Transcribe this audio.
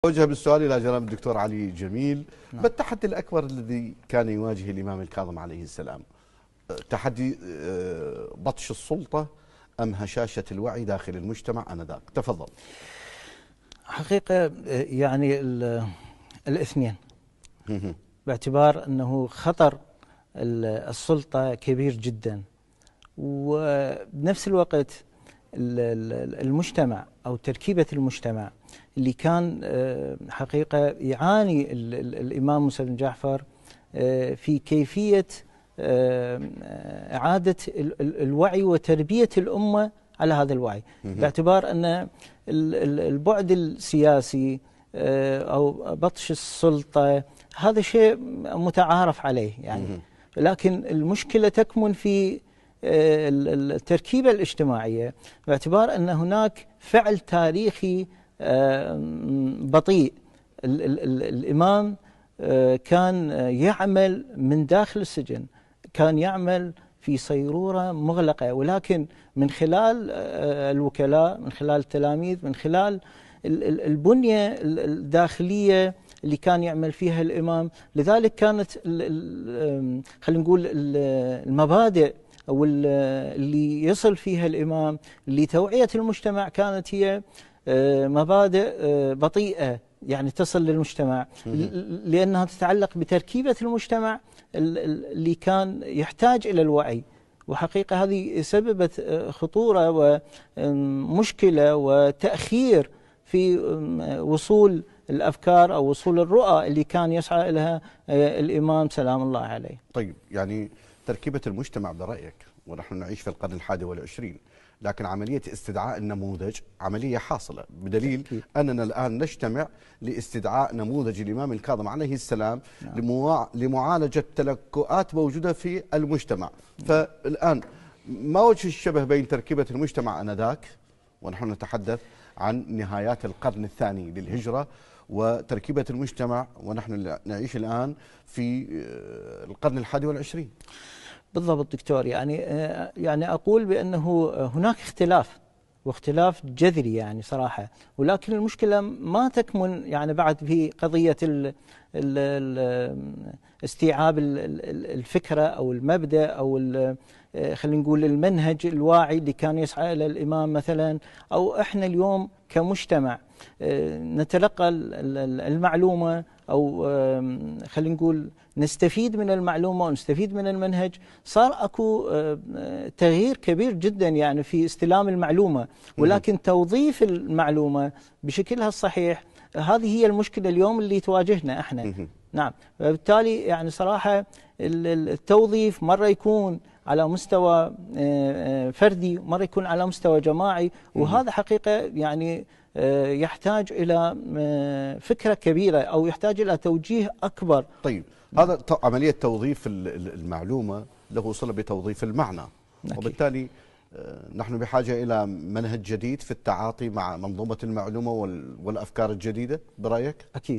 أوجه بالسؤال إلى جناب الدكتور علي جميل. ما التحدي الأكبر الذي كان يواجه الإمام الكاظم عليه السلام؟ تحدي بطش السلطة أم هشاشة الوعي داخل المجتمع آنذاك؟ تفضل. حقيقة يعني الاثنين، باعتبار أنه خطر السلطة كبير جدا، وبنفس الوقت المجتمع أو تركيبة المجتمع اللي كان حقيقة يعاني الإمام موسى بن جعفر في كيفية إعادة الوعي وتربية الأمة على هذا الوعي، باعتبار أن البعد السياسي أو بطش السلطة هذا شيء متعارف عليه يعني، لكن المشكلة تكمن في التركيبة الاجتماعية، باعتبار أن هناك فعل تاريخي بطيء. الإمام كان يعمل من داخل السجن، كان يعمل في صيرورة مغلقة، ولكن من خلال الوكلاء، من خلال التلاميذ، من خلال البنية الداخلية اللي كان يعمل فيها الإمام، لذلك كانت خلينا نقول المبادئ أو اللي يصل فيها الإمام لتوعية المجتمع كانت هي مبادئ بطيئة يعني تصل للمجتمع، لأنها تتعلق بتركيبة المجتمع اللي كان يحتاج إلى الوعي. وحقيقة هذه سببت خطورة ومشكلة وتأخير في وصول الأفكار أو وصول الرؤى اللي كان يسعى لها الإمام سلام الله عليه. طيب، يعني تركيبة المجتمع برأيك، ونحن نعيش في القرن 21، لكن عملية استدعاء النموذج عملية حاصلة، بدليل أننا الآن نجتمع لاستدعاء نموذج الإمام الكاظم عليه السلام لمعالجة تلكؤات موجودة في المجتمع. فالآن ما وجه الشبه بين تركيبة المجتمع آنذاك، ونحن نتحدث عن نهايات القرن الثاني للهجرة، وتركيبة المجتمع ونحن نعيش الآن في القرن 21؟ بالضبط دكتور، يعني أقول بأنه هناك اختلاف، واختلاف جذري يعني صراحة، ولكن المشكلة ما تكمن يعني بعد في قضية استيعاب الفكرة أو المبدأ أو خلينا نقول المنهج الواعي اللي كان يسعى إلى الإمام مثلا، أو إحنا اليوم كمجتمع نتلقى المعلومة أو خلينا نقول نستفيد من المعلومة ونستفيد من المنهج. صار أكو تغيير كبير جدا يعني في استلام المعلومة، ولكن توظيف المعلومة بشكلها الصحيح هذه هي المشكلة اليوم اللي تواجهنا احنا. نعم، فبالتالي يعني صراحة التوظيف مرة يكون على مستوى فردي، مرة يكون على مستوى جماعي، وهذا حقيقة يعني يحتاج إلى فكرة كبيرة أو يحتاج إلى توجيه أكبر. طيب، هذا عملية توظيف المعلومة له صلة بتوظيف المعنى، وبالتالي نحن بحاجة إلى منهج جديد في التعاطي مع منظومة المعلومة والأفكار الجديدة برأيك؟ أكيد.